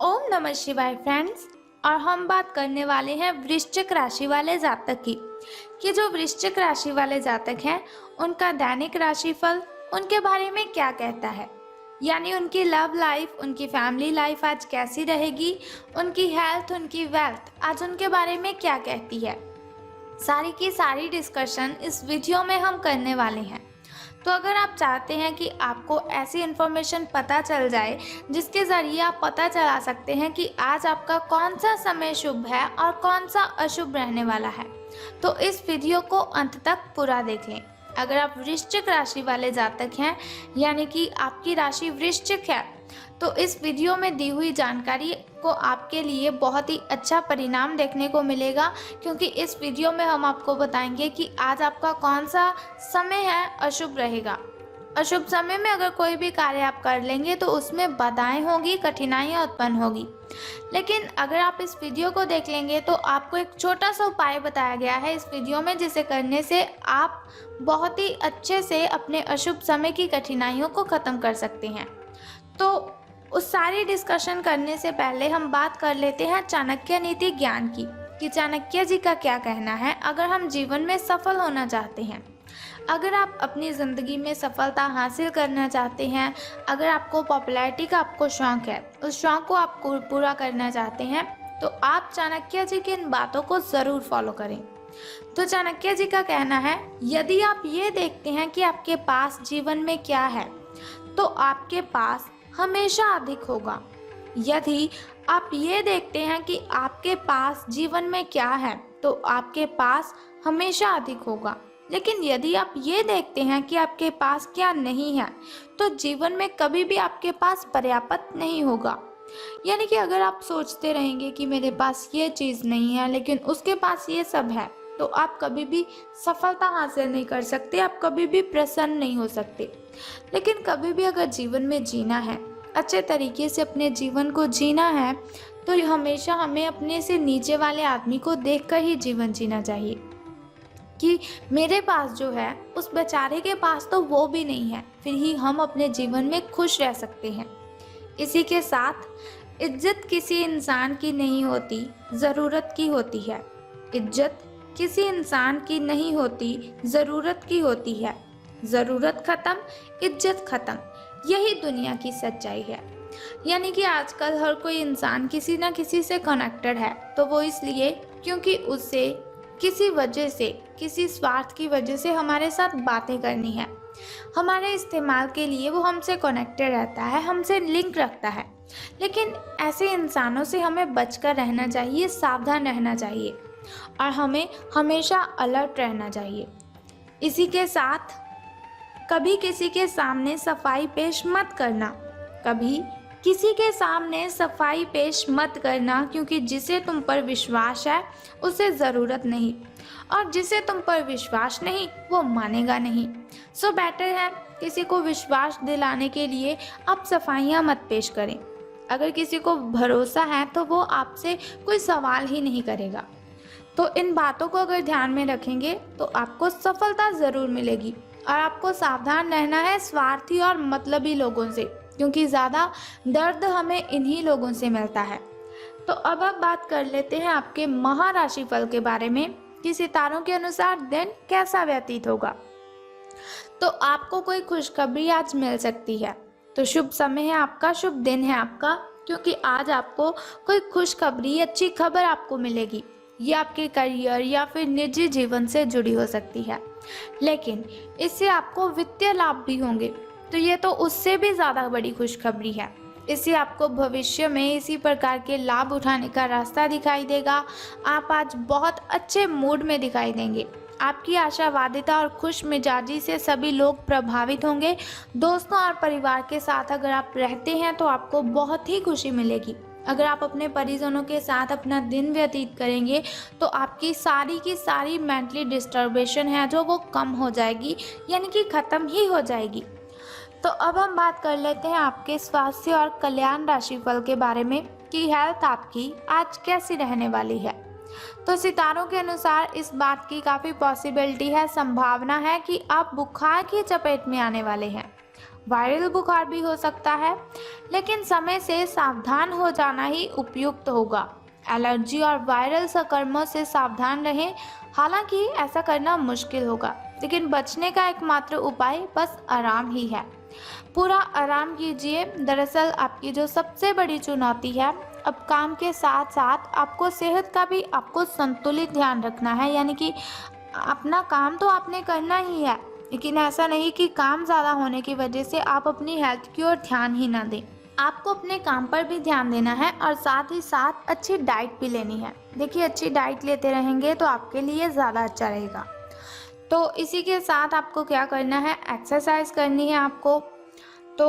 ओम नमः शिवाय फ्रेंड्स। और हम बात करने वाले हैं वृश्चिक राशि वाले जातक की कि जो वृश्चिक राशि वाले जातक हैं उनका दैनिक राशिफल उनके बारे में क्या कहता है। यानी उनकी लव लाइफ, उनकी फैमिली लाइफ आज कैसी रहेगी, उनकी हेल्थ, उनकी वेल्थ आज उनके बारे में क्या कहती है। सारी की सारी डिस्कशन इस वीडियो में हम करने वाले हैं। तो अगर आप चाहते हैं कि आपको ऐसी इन्फॉर्मेशन पता चल जाए जिसके ज़रिए आप पता चला सकते हैं कि आज आपका कौन सा समय शुभ है और कौन सा अशुभ रहने वाला है, तो इस वीडियो को अंत तक पूरा देख लें। अगर आप वृश्चिक राशि वाले जातक हैं, यानी कि आपकी राशि वृश्चिक है, तो इस वीडियो में दी हुई जानकारी को आपके लिए बहुत ही अच्छा परिणाम देखने को मिलेगा, क्योंकि इस वीडियो में हम आपको बताएंगे कि आज आपका कौन सा समय है अशुभ रहेगा। अशुभ समय में अगर कोई भी कार्य आप कर लेंगे तो उसमें बाधाएं होगी, कठिनाइयां उत्पन्न होगी। लेकिन अगर आप इस वीडियो को देख लेंगे तो आपको एक छोटा सा उपाय बताया गया है इस वीडियो में, जिसे करने से आप बहुत ही अच्छे से अपने अशुभ समय की कठिनाइयों को ख़त्म कर सकते हैं। तो उस सारी डिस्कशन करने से पहले हम बात कर लेते हैं चाणक्य नीति ज्ञान की कि चाणक्य जी का क्या कहना है अगर हम जीवन में सफल होना चाहते हैं। अगर आप अपनी ज़िंदगी में सफलता हासिल करना चाहते हैं, अगर आपको पॉपुलैरिटी का आपको शौक़ है, उस शौक़ को आप पूरा करना चाहते हैं, तो आप चाणक्य जी की इन बातों को ज़रूर फॉलो करें। तो चाणक्य जी का कहना है, यदि आप ये देखते हैं कि आपके पास जीवन में क्या है, तो आपके पास हमेशा अधिक होगा। यदि आप ये देखते हैं कि आपके पास जीवन में क्या है, तो आपके पास हमेशा अधिक होगा। लेकिन यदि आप ये देखते हैं कि आपके पास क्या नहीं है, तो जीवन में कभी भी आपके पास पर्याप्त नहीं होगा। यानी कि अगर आप सोचते रहेंगे कि मेरे पास ये चीज़ नहीं है लेकिन उसके पास ये सब है, तो आप कभी भी सफलता हासिल नहीं कर सकते, आप कभी भी प्रसन्न नहीं हो सकते। लेकिन कभी भी अगर जीवन में जीना है, अच्छे तरीके से अपने जीवन को जीना है, तो हमेशा हमें अपने से नीचे वाले आदमी को देखकर ही जीवन जीना चाहिए कि मेरे पास जो है उस बेचारे के पास तो वो भी नहीं है, फिर ही हम अपने जीवन में खुश रह सकते हैं। इसी के साथ इज्जत किसी इंसान की नहीं होती, ज़रूरत की होती है। इज्जत किसी इंसान की नहीं होती, ज़रूरत की होती है। ज़रूरत ख़त्म, इज्जत ख़त्म, यही दुनिया की सच्चाई है। यानी कि आजकल हर कोई इंसान किसी न किसी से कनेक्टेड है, तो वो इसलिए क्योंकि उससे किसी वजह से, किसी स्वार्थ की वजह से हमारे साथ बातें करनी है, हमारे इस्तेमाल के लिए वो हमसे कनेक्टेड रहता है, हमसे लिंक रखता है। लेकिन ऐसे इंसानों से हमें बचकर रहना चाहिए, सावधान रहना चाहिए और हमें हमेशा अलर्ट रहना चाहिए। इसी के साथ कभी किसी के सामने सफाई पेश मत करना, कभी किसी के सामने सफाई पेश मत करना, क्योंकि जिसे तुम पर विश्वास है उसे ज़रूरत नहीं, और जिसे तुम पर विश्वास नहीं वो मानेगा नहीं। सो बेटर है किसी को विश्वास दिलाने के लिए आप सफाइयाँ मत पेश करें। अगर किसी को भरोसा है तो वो आपसे कोई सवाल ही नहीं करेगा। तो इन बातों को अगर ध्यान में रखेंगे तो आपको सफलता ज़रूर मिलेगी। और आपको सावधान रहना है स्वार्थी और मतलबी लोगों से, क्योंकि ज़्यादा दर्द हमें इन्हीं लोगों से मिलता है। तो अब आप बात कर लेते हैं आपके महाराशिफल के बारे में कि सितारों के अनुसार दिन कैसा व्यतीत होगा। तो आपको कोई खुशखबरी आज मिल सकती है, तो शुभ समय है आपका, शुभ दिन है आपका, क्योंकि आज आपको कोई खुशखबरी, अच्छी खबर आपको मिलेगी। ये आपके करियर या फिर निजी जीवन से जुड़ी हो सकती है, लेकिन इससे आपको वित्तीय लाभ भी होंगे, तो ये तो उससे भी ज़्यादा बड़ी खुशखबरी है। इससे आपको भविष्य में इसी प्रकार के लाभ उठाने का रास्ता दिखाई देगा। आप आज बहुत अच्छे मूड में दिखाई देंगे। आपकी आशावादिता और खुश मिजाजी से सभी लोग प्रभावित होंगे। दोस्तों और परिवार के साथ अगर आप रहते हैं तो आपको बहुत ही खुशी मिलेगी। अगर आप अपने परिजनों के साथ अपना दिन व्यतीत करेंगे तो आपकी सारी की सारी मेंटली डिस्टर्बेशन है जो वो कम हो जाएगी, यानी कि ख़त्म ही हो जाएगी। तो अब हम बात कर लेते हैं आपके स्वास्थ्य और कल्याण राशिफल के बारे में कि हेल्थ आपकी आज कैसी रहने वाली है। तो सितारों के अनुसार इस बात की काफ़ी पॉसिबिलिटी है, संभावना है कि आप बुखार की चपेट में आने वाले हैं। वायरल बुखार भी हो सकता है, लेकिन समय से सावधान हो जाना ही उपयुक्त होगा। एलर्जी और वायरल संक्रमण से सावधान रहें। हालांकि ऐसा करना मुश्किल होगा, लेकिन बचने का एकमात्र उपाय बस आराम ही है। पूरा आराम कीजिए। दरअसल आपकी जो सबसे बड़ी चुनौती है, अब काम के साथ साथ आपको सेहत का भी आपको संतुलित ध्यान रखना है। यानी कि अपना काम तो आपने करना ही है, लेकिन ऐसा नहीं कि काम ज़्यादा होने की वजह से आप अपनी हेल्थ की ओर ध्यान ही ना दें। आपको अपने काम पर भी ध्यान देना है और साथ ही साथ अच्छी डाइट भी लेनी है। देखिए, अच्छी डाइट लेते रहेंगे तो आपके लिए ज़्यादा अच्छा रहेगा। तो इसी के साथ आपको क्या करना है, एक्सरसाइज करनी है आपको। तो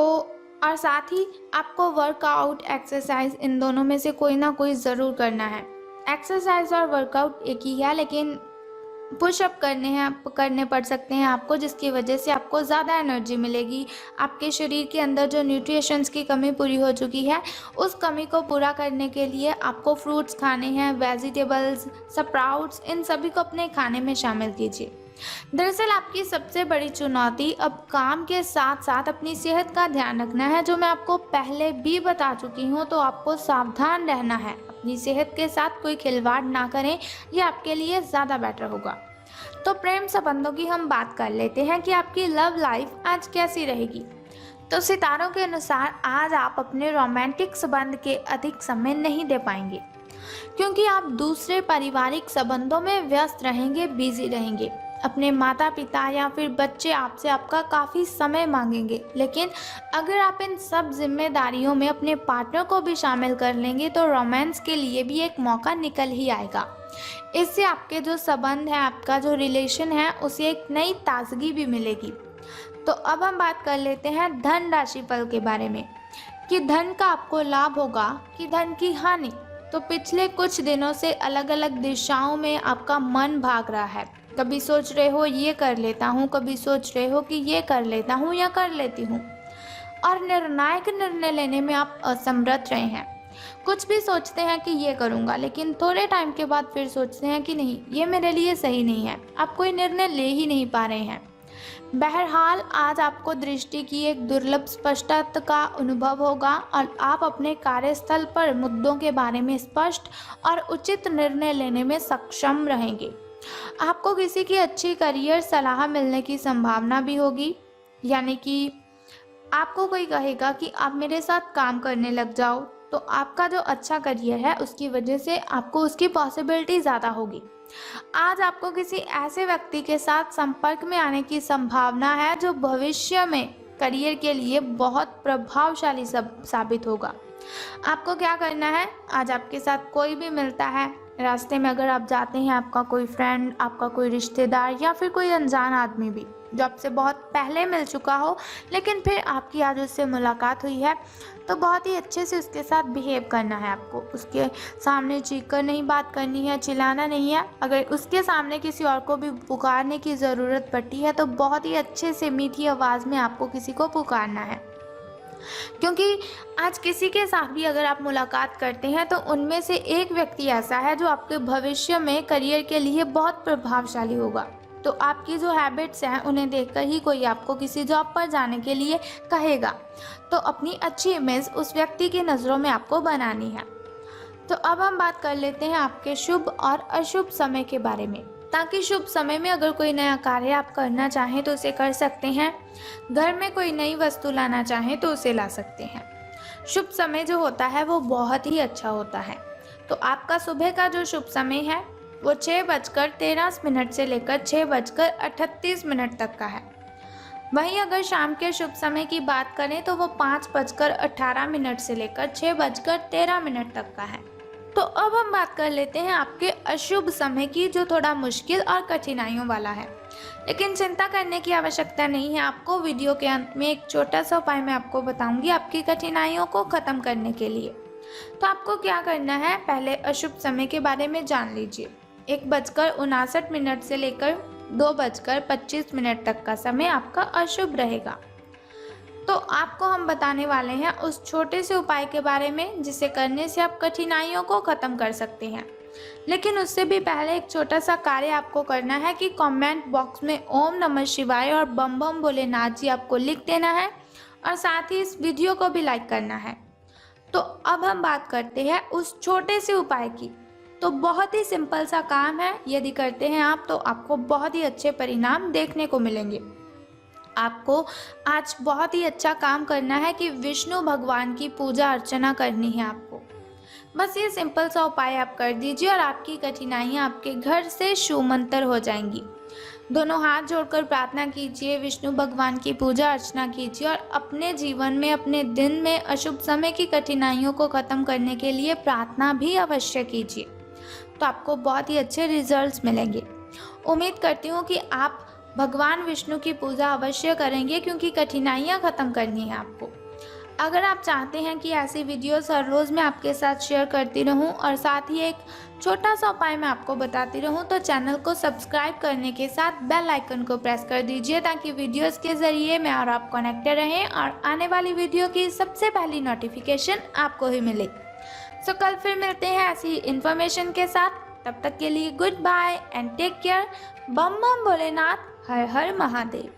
और साथ ही आपको वर्कआउट, एक्सरसाइज, इन दोनों में से कोई ना कोई ज़रूर करना है। एक्सरसाइज और वर्कआउट एक ही है, लेकिन पुशअप करने पड़ सकते हैं आपको, जिसकी वजह से आपको ज़्यादा एनर्जी मिलेगी। आपके शरीर के अंदर जो न्यूट्रिशंस की कमी पूरी हो चुकी है, उस कमी को पूरा करने के लिए आपको फ्रूट्स खाने हैं, वेजिटेबल्स, स्प्राउट्स, इन सभी को अपने खाने में शामिल कीजिए। दरअसल आपकी सबसे बड़ी चुनौती अब काम के साथ साथ अपनी सेहत का ध्यान रखना है, जो मैं आपको पहले भी बता चुकी हूँ। तो आपको सावधान रहना है, अपनी सेहत के साथ कोई खिलवाड़ ना करें, ये आपके लिए ज़्यादा बेटर होगा। तो प्रेम संबंधों की हम बात कर लेते हैं कि आपकी लव लाइफ आज कैसी रहेगी। तो सितारों के अनुसार आज आप अपने रोमांटिक संबंध के अधिक समय नहीं दे पाएंगे, क्योंकि आप दूसरे पारिवारिक संबंधों में व्यस्त रहेंगे, बिजी रहेंगे। अपने माता पिता या फिर बच्चे आपसे आपका काफ़ी समय मांगेंगे, लेकिन अगर आप इन सब जिम्मेदारियों में अपने पार्टनर को भी शामिल कर लेंगे तो रोमांस के लिए भी एक मौका निकल ही आएगा। इससे आपके जो संबंध है, आपका जो रिलेशन है, उसे एक नई ताजगी भी मिलेगी। तो अब हम बात कर लेते हैं धन राशि फल के बारे में, कि धन का आपको लाभ होगा कि धन की हानि। तो पिछले कुछ दिनों से अलग अलग दिशाओं में आपका मन भाग रहा है। कभी सोच रहे हो ये कर लेता हूँ, कभी सोच रहे हो कि ये कर लेता हूँ या कर लेती हूँ, और निर्णायक निर्णय लेने में आप असमर्थ रहे हैं। कुछ भी सोचते हैं कि ये करूँगा, लेकिन थोड़े टाइम के बाद फिर सोचते हैं कि नहीं, ये मेरे लिए सही नहीं है। आप कोई निर्णय ले ही नहीं पा रहे हैं। बहरहाल आज आपको दृष्टि की एक दुर्लभ स्पष्टता का अनुभव होगा और आप अपने कार्यस्थल पर मुद्दों के बारे में स्पष्ट और उचित निर्णय लेने में सक्षम रहेंगे। आपको किसी की अच्छी करियर सलाह मिलने की संभावना भी होगी। यानी कि आपको कोई कहेगा कि आप मेरे साथ काम करने लग जाओ, तो आपका जो अच्छा करियर है उसकी वजह से आपको उसकी पॉसिबिलिटी ज़्यादा होगी। आज आपको किसी ऐसे व्यक्ति के साथ संपर्क में आने की संभावना है जो भविष्य में करियर के लिए बहुत प्रभावशाली साबित होगा। आपको क्या करना है, आज आपके साथ कोई भी मिलता है, रास्ते में अगर आप जाते हैं, आपका कोई फ्रेंड, आपका कोई रिश्तेदार या फिर कोई अनजान आदमी भी जो आपसे बहुत पहले मिल चुका हो, लेकिन फिर आपकी आज उससे मुलाकात हुई है, तो बहुत ही अच्छे से उसके साथ बिहेव करना है आपको। उसके सामने चीख कर नहीं बात करनी है, चिल्लाना नहीं है। अगर उसके सामने किसी और को भी पुकारने की ज़रूरत पड़ती है तो बहुत ही अच्छे से मीठी आवाज़ में आपको किसी को पुकारना है, क्योंकि आज किसी के साथ भी अगर आप मुलाकात करते हैं तो उनमें से एक व्यक्ति ऐसा है जो आपके भविष्य में करियर के लिए बहुत प्रभावशाली होगा। तो आपकी जो हैबिट्स हैं उन्हें देखकर ही कोई आपको किसी जॉब पर जाने के लिए कहेगा। तो अपनी अच्छी इमेज उस व्यक्ति की नज़रों में आपको बनानी है। तो अब हम बात कर लेते हैं आपके शुभ और अशुभ समय के बारे में, ताकि शुभ समय में अगर कोई नया कार्य आप करना चाहें तो उसे कर सकते हैं। घर में कोई नई वस्तु लाना चाहें तो उसे ला सकते हैं। शुभ समय जो होता है वो बहुत ही अच्छा होता है। तो आपका सुबह का जो शुभ समय है वो 6:13 से लेकर 6:38 तक का है। वहीं अगर शाम के शुभ समय की बात करें तो वो 5:18 से लेकर 6:13 तक का है। तो अब हम बात कर लेते हैं आपके अशुभ समय की, जो थोड़ा मुश्किल और कठिनाइयों वाला है। लेकिन चिंता करने की आवश्यकता नहीं है आपको। वीडियो के अंत में एक छोटा सा उपाय मैं आपको बताऊंगी आपकी कठिनाइयों को ख़त्म करने के लिए। तो आपको क्या करना है, पहले अशुभ समय के बारे में जान लीजिए। 1:59 से लेकर 2:25 तक का समय आपका अशुभ रहेगा। तो आपको हम बताने वाले हैं उस छोटे से उपाय के बारे में जिसे करने से आप कठिनाइयों को ख़त्म कर सकते हैं। लेकिन उससे भी पहले एक छोटा सा कार्य आपको करना है कि कमेंट बॉक्स में ओम नमः शिवाय और बम बम भोलेनाथ जी आपको लिख देना है और साथ ही इस वीडियो को भी लाइक करना है। तो अब हम बात करते हैं उस छोटे से उपाय की। तो बहुत ही सिंपल सा काम है, यदि करते हैं आप तो आपको बहुत ही अच्छे परिणाम देखने को मिलेंगे। आपको आज बहुत ही अच्छा काम करना है कि विष्णु भगवान की पूजा अर्चना करनी है आपको। बस ये सिंपल सा उपाय आप कर दीजिए और आपकी कठिनाइयाँ आपके घर से शूमंतर हो जाएंगी। दोनों हाथ जोड़कर प्रार्थना कीजिए, विष्णु भगवान की पूजा अर्चना कीजिए और अपने जीवन में, अपने दिन में अशुभ समय की कठिनाइयों को ख़त्म करने के लिए प्रार्थना भी अवश्य कीजिए। तो आपको बहुत ही अच्छे रिजल्ट्स मिलेंगे। उम्मीद करती हूँ कि आप भगवान विष्णु की पूजा अवश्य करेंगे, क्योंकि कठिनाइयाँ ख़त्म करनी है आपको। अगर आप चाहते हैं कि ऐसी वीडियोस हर रोज़ मैं आपके साथ शेयर करती रहूं और साथ ही एक छोटा सा उपाय मैं आपको बताती रहूं, तो चैनल को सब्सक्राइब करने के साथ बेल आइकन को प्रेस कर दीजिए, ताकि वीडियोस के ज़रिए मैं और आप कनेक्टेड रहें और आने वाली वीडियो की सबसे पहली नोटिफिकेशन आपको ही मिले। सो कल फिर मिलते हैं ऐसी इन्फॉर्मेशन के साथ। तब तक के लिए good bye and take care. बम बम भोलेनाथ, हर हर महादेव।